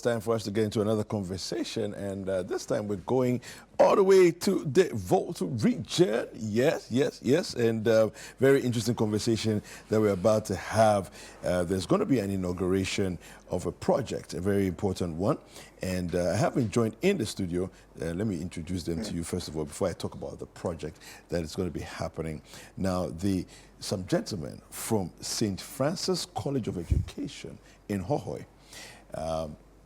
time for us to get into another conversation, and this time we're going all the way to the Volta region. Yes, and very interesting conversation that we're about to have. There's going to be an inauguration of a project, a very important one, and I have been joined in the studio. Let me introduce them to you first of all before I talk about the project that is going to be happening. Now, some gentlemen from St. Francis College of Education in Hohoe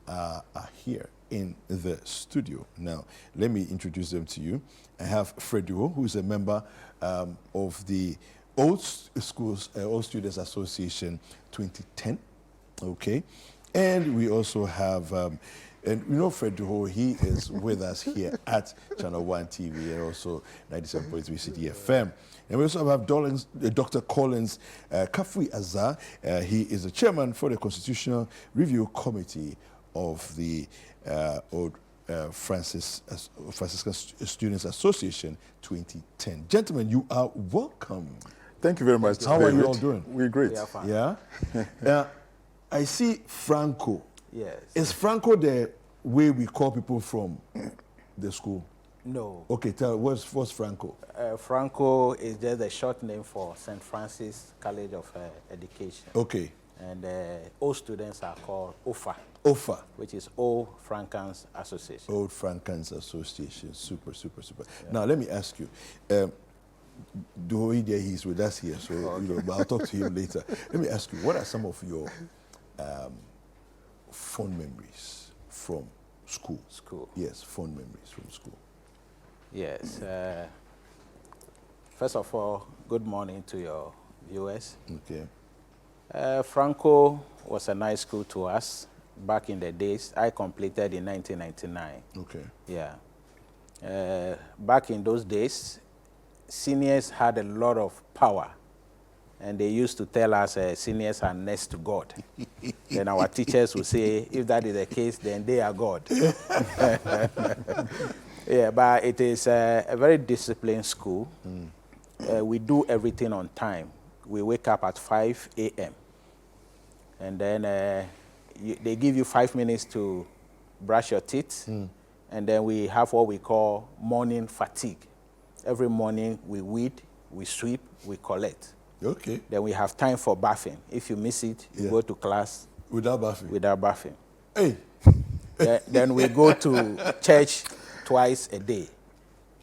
are here in the studio. Now, let me introduce them to you. I have Fred Duho, who is a member of the Old Students Association 2010, okay? And we also have, and you know Fred Duho, he is with us here at ChannelOne TV and also 97.3 City FM. And we also have Dr. Collins Kafui Azar. He is the chairman for the Constitutional Review Committee of the Franciscan Students Association 2010. Gentlemen, you are welcome. Thank you very much. How are you all doing? We're great. Yeah? I see Franco. Yes. Is Franco the way we call people from the school? No. Okay, what's Franco? Franco is just the short name for St. Francis College of Education. Okay. And all students are called OFA. OFA. Which is Old Francans Association. Old Francans Association. Super. Yeah. Now, let me ask you. He's with us here, so okay. But I'll talk to him later. Let me ask you, what are some of your fond memories from school? Yes, fond memories from school. Yes. First of all, good morning to your viewers. Okay. Franco was a nice school to us back in the days. I completed in 1999. Okay. Yeah. Back in those days, seniors had a lot of power. And they used to tell us seniors are next to God. Then our teachers would say, if that is the case, then they are God. Yeah, but it is a very disciplined school. We do everything on time. We wake up at 5 a.m. And then they give you 5 minutes to brush your teeth. And then we have what we call morning fatigue. Every morning we weed, we sweep, we collect. Okay. Then we have time for bathing. If you miss it, you go to class. Without bathing? Without bathing. Hey. Then we go to church twice a day.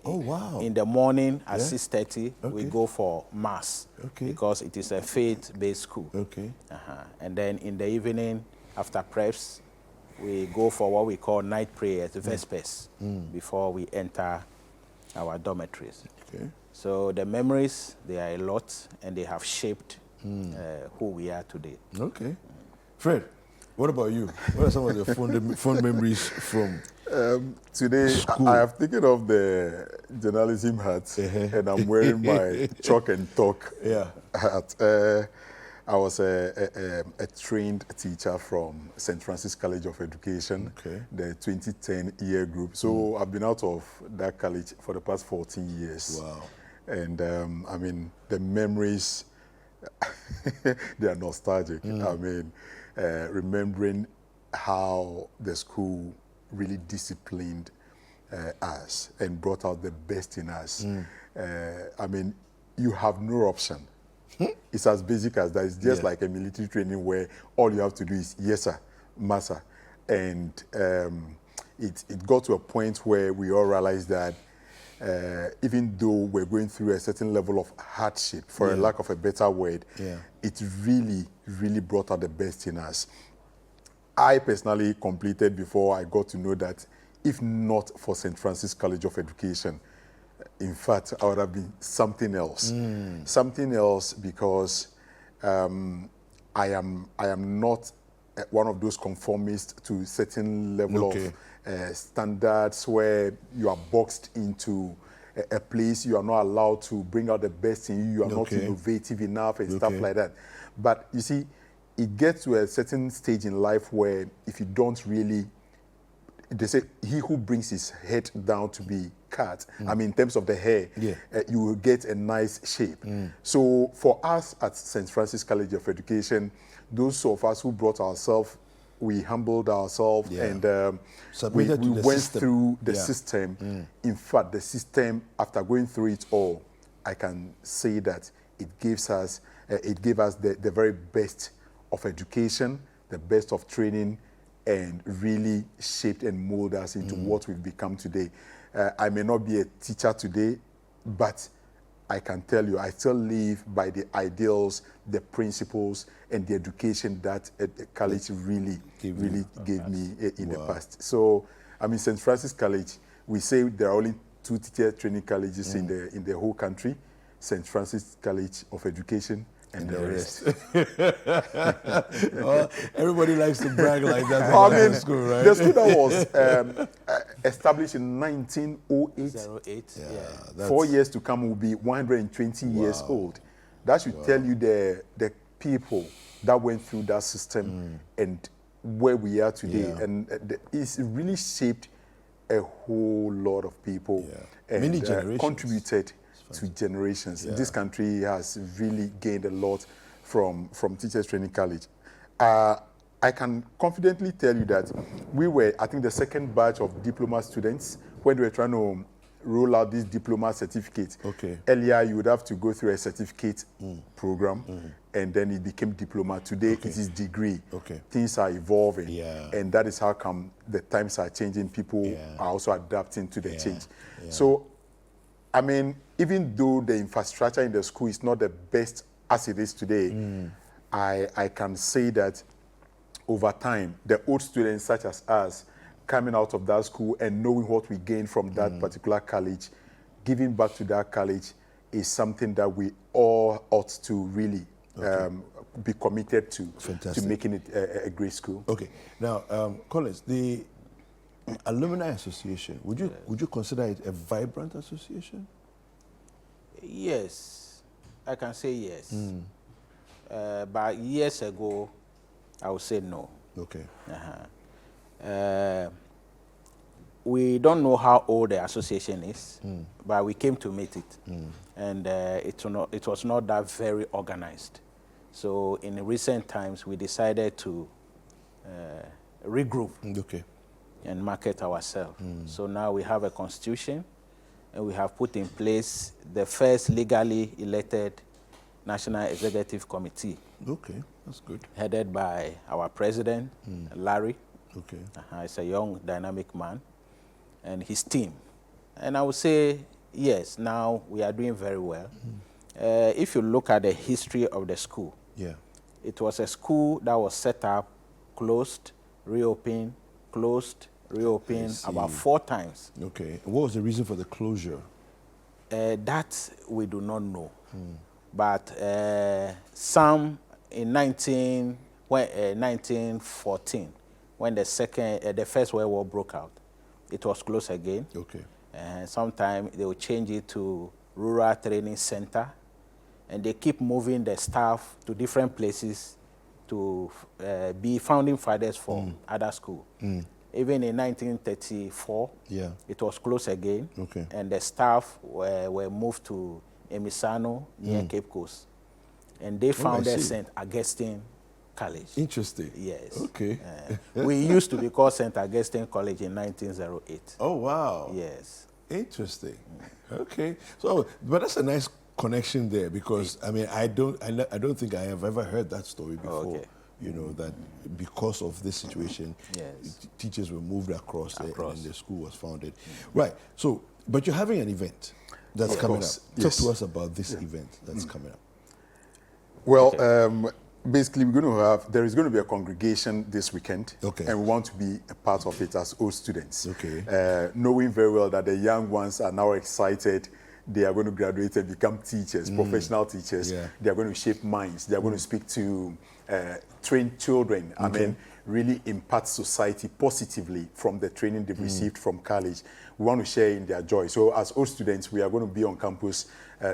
Oh, wow. In the morning at 6:30, we go for mass. Okay. Because it is a faith-based school. Okay. And then in the evening, after preps, we go for what we call night prayers, vespers, before we enter our dormitories. Okay. So the memories, they are a lot, and they have shaped who we are today. Okay. Fred, what about you? What are some of your fond memories from today? school? I have taken off the journalism hat, and I'm wearing my chalk and talk hat. I was a trained teacher from St. Francis College of Education, the 2010 year group. So I've been out of that college for the past 14 years. Wow. And I mean, the memories, they are nostalgic. I mean, remembering how the school really disciplined us and brought out the best in us. I mean, you have no option. It's as basic as that. It's just like a military training where all you have to do is, yes, sir, massa. And it got to a point where we all realized that even though we're going through a certain level of hardship, for a lack of a better word, it really brought out the best in us. I personally completed before I got to know that if not for St. Francis College of Education, in fact, I would have been something else. Something else because I am not one of those conformists to certain level of standards where you are boxed into a place. You are not allowed to bring out the best in you. You are not innovative enough and stuff like that. But you see, it gets to a certain stage in life where if you don't really, they say he who brings his head down to be cut, I mean, in terms of the hair, you will get a nice shape. So for us at St. Francis College of Education, those of us who brought ourselves we humbled ourselves, and we Submitted to the went system. through the system. In fact, the system, after going through it all, I can say that it gives us, it gave us the very best of education, the best of training, and really shaped and molded us into what we've become today. I may not be a teacher today, but I can tell you, I still live by the ideals, the principles, and the education that the college really gave me in the past. So, I mean, St. Francis College, we say there are only 2 teacher training colleges in the whole country: St. Francis College of Education and the rest. Well, everybody likes to brag like that. I mean, school, right? the school that was established in 1908, Yeah, 4 years to come will be 120 years old. That should tell you the people that went through that system and where we are today. And it's really shaped a whole lot of people and Many generations. Contributed to generations. This country has really gained a lot from Teachers Training College. I can confidently tell you that we were, I think, the second batch of diploma students when they were trying to roll out this diploma certificate. Okay. Earlier, you would have to go through a certificate program, and then it became diploma. Today, it is degree. Okay. Things are evolving, Yeah. and that is how come the times are changing. People are also adapting to the change. Yeah. So, I mean, even though the infrastructure in the school is not the best as it is today, I can say that over time, the old students such as us, coming out of that school and knowing what we gained from that particular college, giving back to that college is something that we all ought to really be committed to making it a great school. Okay. Now, Collins, the Alumni Association, would you consider it a vibrant association? Yes, I can say yes. But years ago, I would say no. Okay. We don't know how old the association is, but we came to meet it, and it was not that very organized. So in recent times, we decided to regroup and market ourselves. So now we have a constitution, and we have put in place the first legally elected National Executive Committee. Okay, that's good. Headed by our president, Larry. Okay. He's a young, dynamic man, and his team. And I would say, yes, now we are doing very well. If you look at the history of the school, it was a school that was set up, closed, reopened, about 4 times. Okay. And what was the reason for the closure? That we do not know. But some in 1914, when the First World War broke out, it was closed again. Okay. Sometime they will change it to Rural Training Center, and they keep moving the staff to different places to be founding fathers for other schools. Even in 1934, it was closed again, and the staff were moved to Emisano near Cape Coast, and they founded St. Augustine College. Interesting. Yes. Okay. We used to be called St. Augustine College in 1908. Oh, wow. Yes. Interesting. Okay. So, but that's a nice connection there, because I mean, I don't think I have ever heard that story before. You know, that because of this situation, teachers were moved across there, and the school was founded. Right. So, but you're having an event that's coming up. Talk to us about this event that's coming up. Well, basically, there is going to be a congregation this weekend, and we want to be a part of it as old students. Knowing very well that the young ones are now excited. They are going to graduate and become teachers, professional teachers. They are going to shape minds. They are going to speak to train children. I mean, really impact society positively from the training they've received from college. We want to share in their joy. So as old students, we are going to be on campus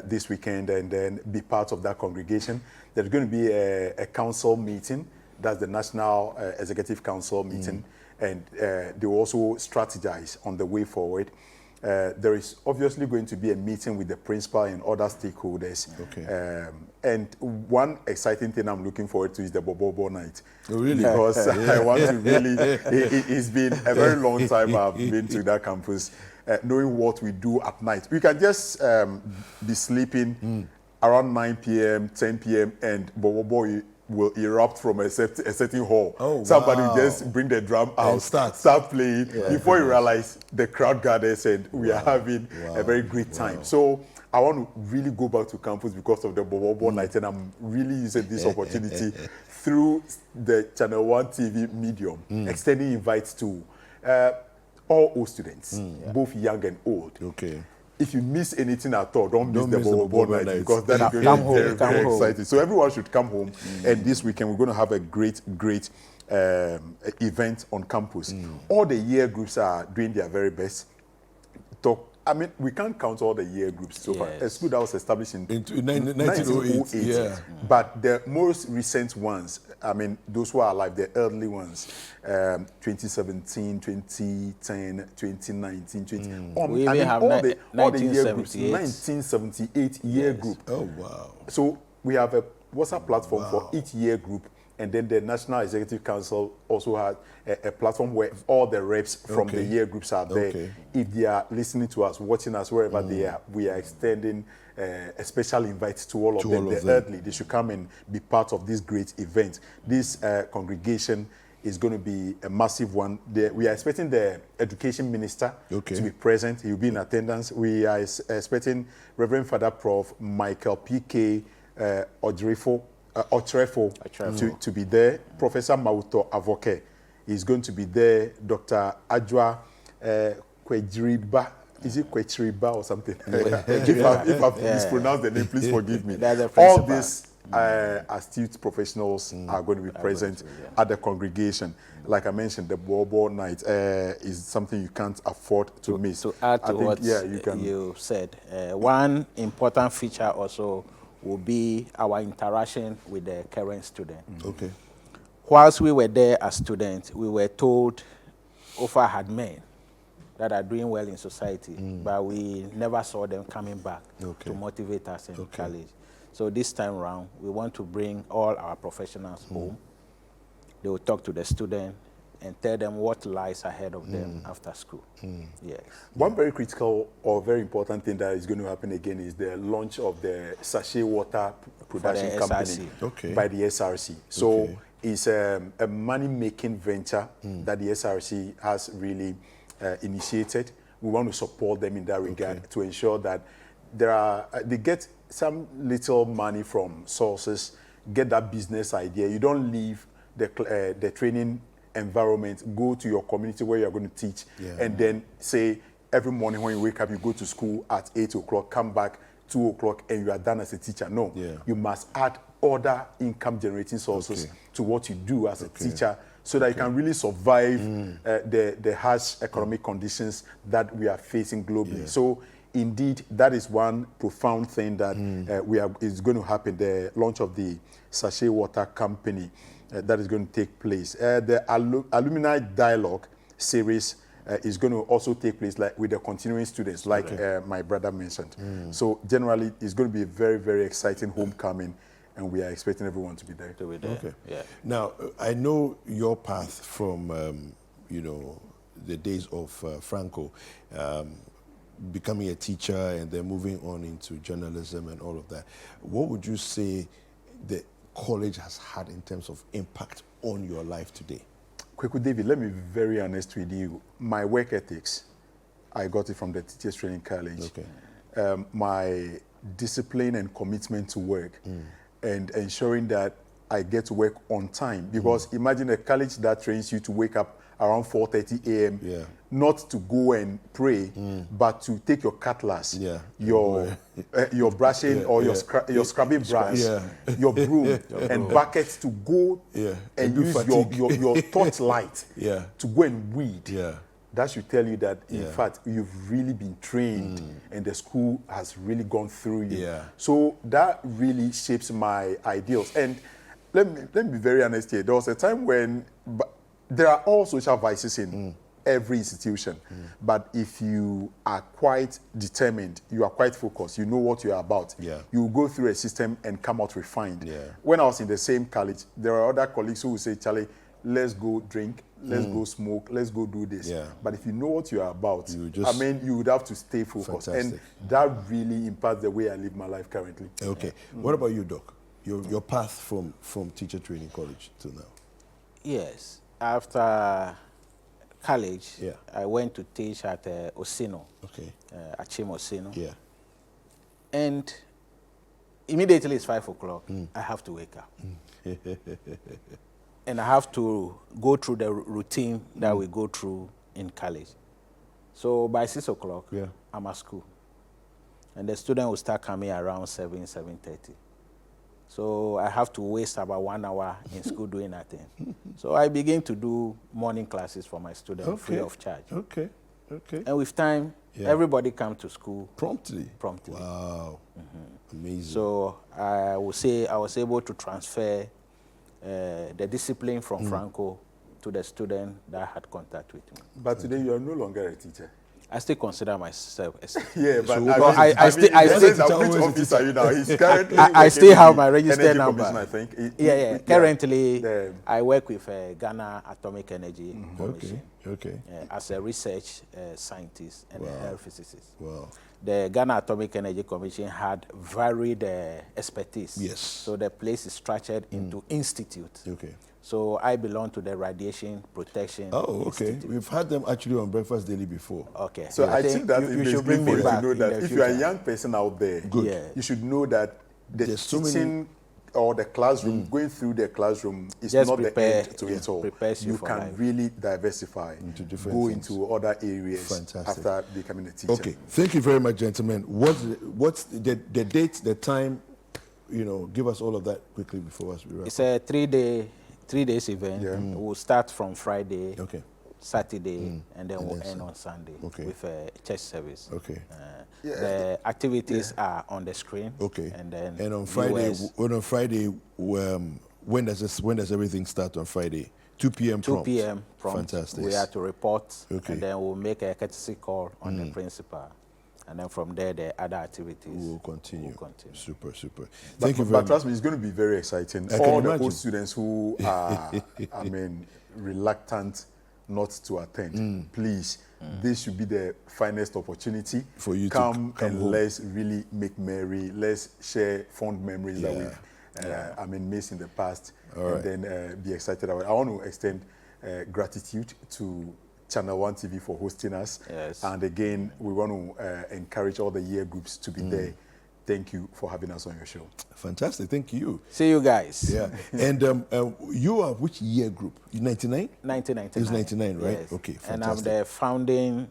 this weekend and then be part of that congregation. There's going to be a council meeting. That's the National Executive Council meeting. And they will also strategize on the way forward. there is obviously going to be a meeting with the principal and other stakeholders. Okay. And one exciting thing I'm looking forward to is the Bobo night. Oh, really? Because I want to really, it's been a very long time I've been to that campus, knowing what we do at night. We can just be sleeping around 9 p.m., 10 p.m., and Bobo will erupt from a certain hall. Oh, Somebody will wow. just bring the drum out, start playing. Before you realize, the crowd gathers and we are having a very great time. So I want to really go back to campus because of the Bobo night, and I'm really using this opportunity through the ChannelOne TV medium, extending invites to all O students, both young and old. Okay. If you miss anything at all, don't miss the Bobo night because that is going Come to be home, very, very home. exciting. So everyone should come home. And this weekend, we're going to have a great event on campus. All the year groups are doing their very best. I mean, we can't count all the year groups so far. A school that was established in 1908. Yeah. But the most recent ones, I mean, those who are alive, the early ones, 2017, 2010, 2019, 20. We I even mean, have all the year groups, 1978. 1978 year group. Oh, wow. So we have a WhatsApp platform for each year group, and then the National Executive Council also has a platform where all the reps from the year groups are there. Okay. If they are listening to us, watching us, wherever they are, we are extending a special invite to all of them. Early, they should come and be part of this great event. This congregation is going to be a massive one. We are expecting the Education Minister to be present. He will be in attendance. We are expecting Reverend Father Prof. Michael P.K. Otrefo to be there. Professor Mauto Avoke is going to be there. Dr. Ajwa Kwejiriba, is it Kwejiriba or something? If I've mispronounced the name, please forgive me. All these astute professionals are going to be present at the congregation. Like I mentioned, the Bobo night is something you can't afford to miss. To add to what you said, one important feature also will be our interaction with the current student. Okay. Whilst we were there as students, we were told OFA had men that are doing well in society, but we never saw them coming back to motivate us in college. So this time around, we want to bring all our professionals home. They will talk to the student and tell them what lies ahead of them after school. Yes. One very critical or very important thing that is going to happen again is the launch of the sachet water production company by the SRC. So it's a money-making venture that the SRC has really initiated. We want to support them in that regard to ensure that they get some little money from sources, get that business idea. You don't leave the training environment, go to your community where you're going to teach, and then say every morning when you wake up, you go to school at 8 o'clock, come back 2 o'clock, and you are done as a teacher. No, you must add other income generating sources to what you do as a teacher so that you can really survive the harsh economic conditions that we are facing globally. So indeed, that is one profound thing that is going to happen, the launch of the sachet water company. That is going to take place. The alumni dialogue series is going to also take place with the continuing students, like my brother mentioned. So generally, it's going to be a very, very exciting homecoming, and we are expecting everyone to be there. Okay. Yeah. Now, I know your path from, the days of Franco, becoming a teacher and then moving on into journalism and all of that. What would you say the college has had in terms of impact on your life today? Kweku David, let me be very honest with you. My work ethics, I got it from the Teachers Training College. My discipline and commitment to work and ensuring that I get to work on time. Because imagine a college that trains you to wake up around 4:30 a.m., not to go and pray, but to take your cutlass, your brushing or your scrubbing brush, your broom, and buckets to go and use your torch light to go and weed. That should tell you that, in fact, you've really been trained and the school has really gone through you. So that really shapes my ideals. And let me be very honest here. There was a time when there are all social vices in every institution. But if you are quite determined, you are quite focused, you know what you are about, you will go through a system and come out refined. When I was in the same college, there are other colleagues who would say, Charlie, let's go drink, let's go smoke, let's go do this. But if you know what you are about, you would have to stay focused. Fantastic. And that really impacts the way I live my life currently. Okay. What about you, Doc? Your path from teacher training college to now? Yes. After college, I went to teach at Osino. Okay. Achim Osino. Yeah. And immediately it's 5 o'clock. I have to wake up. And I have to go through the routine that we go through in college. So by 6 o'clock, I'm at school. And the student will start coming around 7:30. So I have to waste about 1 hour in school doing nothing. So I begin to do morning classes for my students free of charge. Okay. Okay. And with time, everybody comes to school promptly. Wow. Amazing. So I would say I was able to transfer the discipline from Franco to the student that had contact with me. But today you are no longer a teacher. I still consider myself a yeah, but which office are you now? He's currently I still have my registered number. I think. Currently, I work with Ghana Atomic Energy Commission. Okay. As a research scientist and a health physicist. Wow. The Ghana Atomic Energy Commission had varied expertise. Yes. So the place is structured into institute. Okay. So I belong to the Radiation Protection Institute. We've had them actually on Breakfast Daily before. Okay. So I think that you should bring me back to know that if future. you are a young person out there, you should know that the teaching or the classroom, going through the classroom is just not the end to it all. Prepares you for can life. Really diversify, go into other areas after becoming a teacher. Okay. Thank you very much, gentlemen. What's the date, the time? You know, give us all of that quickly before us. It's a 3 days event. We'll start from Friday, Saturday, and then we'll end on Sunday with a church service. Okay. The activities are on the screen. Okay. And on Friday, when does everything start on Friday? 2 p.m. 2 p.m. prompt. Fantastic. We have to report, and then we'll make a courtesy call on the principal. And then from there, the other activities will continue. Super. Thank you very much. But trust me, it's going to be very exciting. All the old students who are, reluctant not to attend, please, this should be the finest opportunity for you to come home. Let's really make merry. Let's share fond memories that we've missed in the past, and then be excited about it. I want to extend gratitude to ChannelOne TV for hosting us. Yes. And again, we want to encourage all the year groups to be there. Thank you for having us on your show. Fantastic. Thank you. See you guys. Yeah. And you are which year group? 99? 1999. It's 99, right? Yes. Okay, fantastic. And I'm the founding,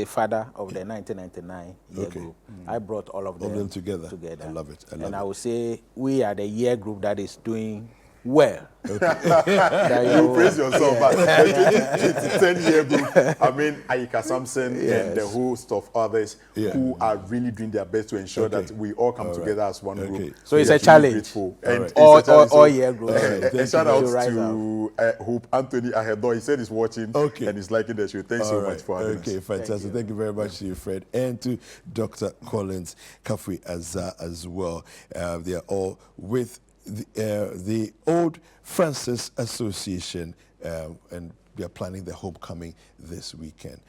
father of the 1999 year group. I brought all of them together. I love it. I would say we are the year group that is doing well. You praise yourself, but the 10-year group, Ayika Samson and the host of others who are really doing their best to ensure that we all come together as one group. So it's a challenge. And all year group. A shout out to Hope Anthony Ahedor. He said he's watching and he's liking the show. Thanks so much for having us. Okay, fantastic. Thank you very much to you, Fred, and to Dr. Collins Kafui Azar as well. They are all with the Old Francis Association, and we are planning the homecoming this weekend.